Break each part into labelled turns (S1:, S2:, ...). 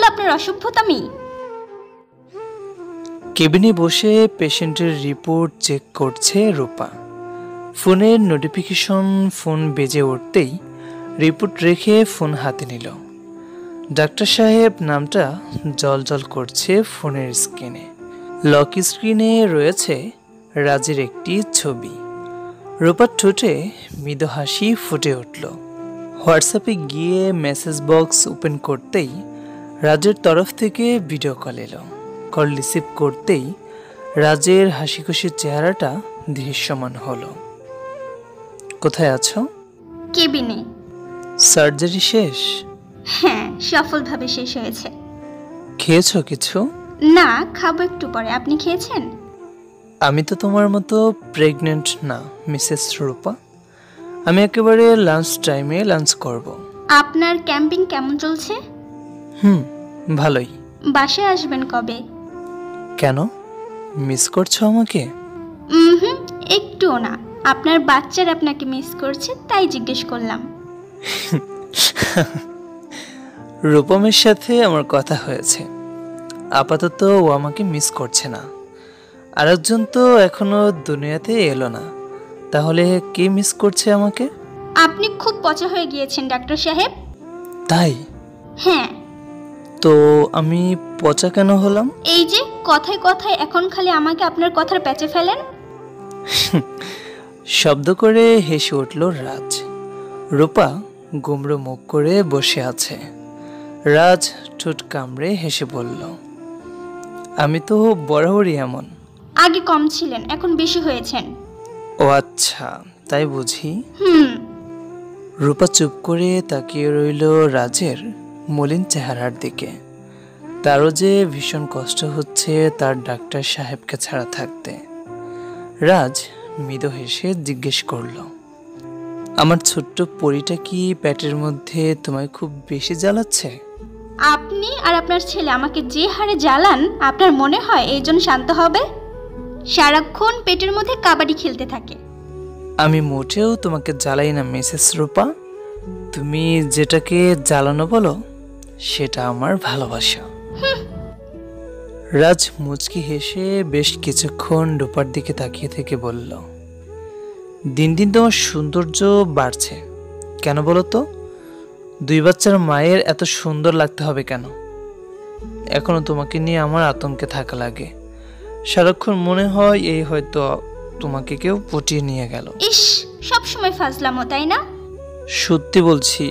S1: আপনার অসভ্যতামি।
S2: কেবিনে বসে পেশেন্টের রিপোর্ট চেক করছে রূপা। ফোনের নোটিফিকেশন ফোন বেজে উঠতেই রিপোর্ট রেখে ফোন হাতে নিল। ডাক্তার সাহেব নামটা জলজল করছে ফোনের স্ক্রিনে। লক স্ক্রিনে রয়েছে রাজের একটি ছবি। রূপার ঠোঁটে মৃদু হাসি ফুটে উঠল। হোয়াটসঅ্যাপে গিয়ে মেসেজ বক্স ওপেন করতেই রাজের তরফ থেকে ভিডিও কল এলো। কল রিসিভ করতেই রাজের হাসি খুশির চেহারাটা দৃশ্যমান হলো। কোথায় আছো?
S1: কেবিনে।
S2: সার্জারি শেষ?
S1: হ্যাঁ, সফলভাবে শেষ হয়েছে।
S2: খেয়েছো কিছু?
S1: না, খাবো একটু পরে। আপনি খেয়েছেন?
S2: আমি তো তোমার মতো প্রেগনেন্ট না মিসেস রূপা। আমি একেবারে লাঞ্চ টাইমে লাঞ্চ করব।
S1: আপনার ক্যাম্পিং কেমন চলছে?
S2: ভালোই।
S1: বাসায় আসবেন কবে?
S2: কেন, মিস করছো আমাকে?
S1: একটুও না। আপনার বাচ্চার আপনাকে মিস করছে তাই জিজ্ঞেস করলাম।
S2: রূপমের সাথে আমার কথা হয়েছে। আপাতত ও আমাকে মিস করছে না। আরেকজন তো এখনো দুনিয়াতে এলো না। তাহলে কে মিস করছে আমাকে?
S1: আপনি খুব পচা হয়ে গিয়েছেন ডাক্তার সাহেব।
S2: তাই?
S1: হ্যাঁ।
S2: তো আমি পচা কেন হলাম?
S1: এই যে কথায় কথায় এখন খালি আমাকে আপনার কথার প্যাচে ফেলেন।
S2: শব্দ করে হেসে উঠল রাজ। রূপা গুমড়ো মুখ করে বসে আছে। রাজ ঠোঁট কামড়ে হেসে বলল, আমি তো বরাবরই এমন।
S1: আগে কম ছিলেন, এখন বেশি হয়েছেন।
S2: ও আচ্ছা, তাই বুঝি। রূপা চুপ করে তাকিয়ে রইল রাজের মলিন চেহারার দিকে। তারও যে ভীষণ কষ্ট হচ্ছে তার ডাক্তার সাহেবকে ছাড়া থাকতে। রাজ মৃদু হেসে জিজ্ঞেস করল, আমার ছোট্ট পরীটা কি পেটের মধ্যে তোমায় খুব বেশি জ্বালাচ্ছে?
S1: আপনি আর আপনার ছেলে আমাকে যে হারে জ্বালান, আপনার মনে হয় এই জন্য শান্ত হবে? সারাক্ষণ পেটের মধ্যে কাবাডি খেলতে থাকে।
S2: আমি মোটেও তোমাকে জ্বালাই না মিসেস রূপা। তুমি যেটাকে জ্বালানো বলো সেটা আমার ভালোবাসা। রাজ মুচকি হেসে বেশ কিছুক্ষণ রূপার দিকে তাকিয়ে থেকে বলল, দিন দিন তোমার সৌন্দর্য বাড়ছে কেন বলো তো? 2 বাচ্চার মায়ের এত সুন্দর লাগতে হবে কেন? এখনো তোমাকে নিয়ে আমার আতঙ্কে থাকা লাগে। সারাক্ষণ মনে হয় এই হয়তো তোমাকে কেউ পটিয়ে নিয়ে গেল।
S1: ইস, সব সময় ফাজলামো, তাই না?
S2: সত্যি বলছি,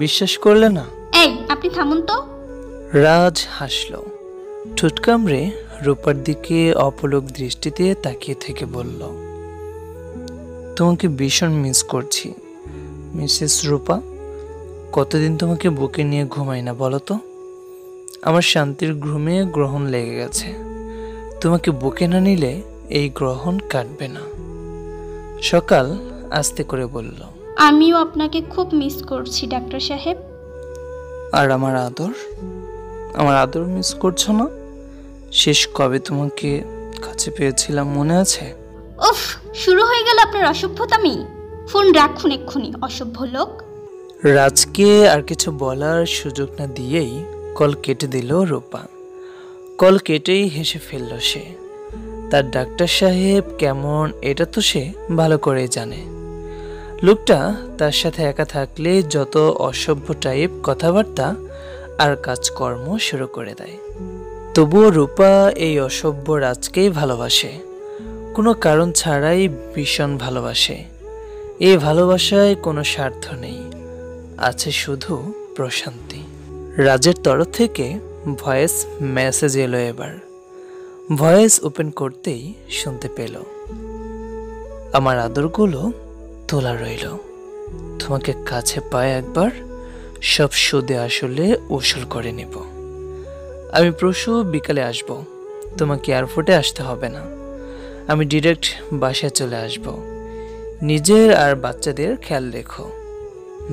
S2: বিশ্বাস করলে না?
S1: এই, আপনি থামুন তো।
S2: রাজ হাসল। ঠোঁট কামড়ে রূপার দিকে অপলক দৃষ্টিতে তাকিয়ে থেকে বলল, তোমাকে ভীষণ মিস করছি মিসেস রূপা। কতদিন তোমাকে বুকে নিয়ে ঘুমাই না বলো তো? আমার শান্তির ঘুমে গ্রহণ লেগে গেছে। তোমাকে বুকে না নিলে এই গ্রহণ কাটবে না। সকাল আস্তে করে বলল,
S1: আমিও আপনাকে খুব মিস করছি ডাক্তার সাহেব।
S2: আর আমার আদর মিস করছো না? শেষ কবে তোমাকে কাছে পেয়েছিলাম মনে আছে?
S1: উফ, শুরু হয়ে গেল আপনার অসভ্যতামি। ফোন রাখুন এক্ষুনি, অসভ্য লোক।
S2: রাজকে আর কিছু বলার সুযোগ না দিয়েই কল কেটে দিল রূপা। কল কেটেই হেসে ফেলল সে। তার ডাক্তার সাহেব কেমন এটা তো সে ভালো করেই জানে। লোকটা তার সাথে একা থাকলে যত অসভ্য টাইপ কথাবার্তা আর কাজকর্ম শুরু করে দেয়। তবুও রূপা এই অসভ্য রাজকেই ভালোবাসে, কোনো কারণ ছাড়াই ভীষণ ভালোবাসে। এই ভালোবাসায় কোনো স্বার্থ নেই, আছে শুধু প্রশান্তি। রাজের তরফ থেকে ভয়েস মেসেজ এলো। এবার ভয়েস ওপেন করতেই শুনতে পেল, আমার আদরগুলো তোলা রইল। তোমাকে কাছে পায় একবার, সব সুদে আসলে উসুল করে নেব। আমি পরশু বিকালে আসব। তোমাকে এয়ারপোর্টে আসতে হবে না, আমি ডিরেক্ট বাসায় চলে আসব। নিজের আর বাচ্চাদের খেয়াল রেখো।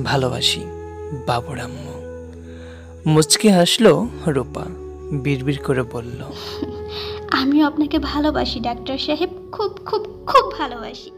S2: ভালোবাসি, বাবুর আম্মু। মুচকি হাসলো রূপা, বিড়বিড় করে বলল,
S1: আমিও আপনাকে ভালোবাসি ডাক্তার সাহেব, খুব খুব খুব ভালোবাসি।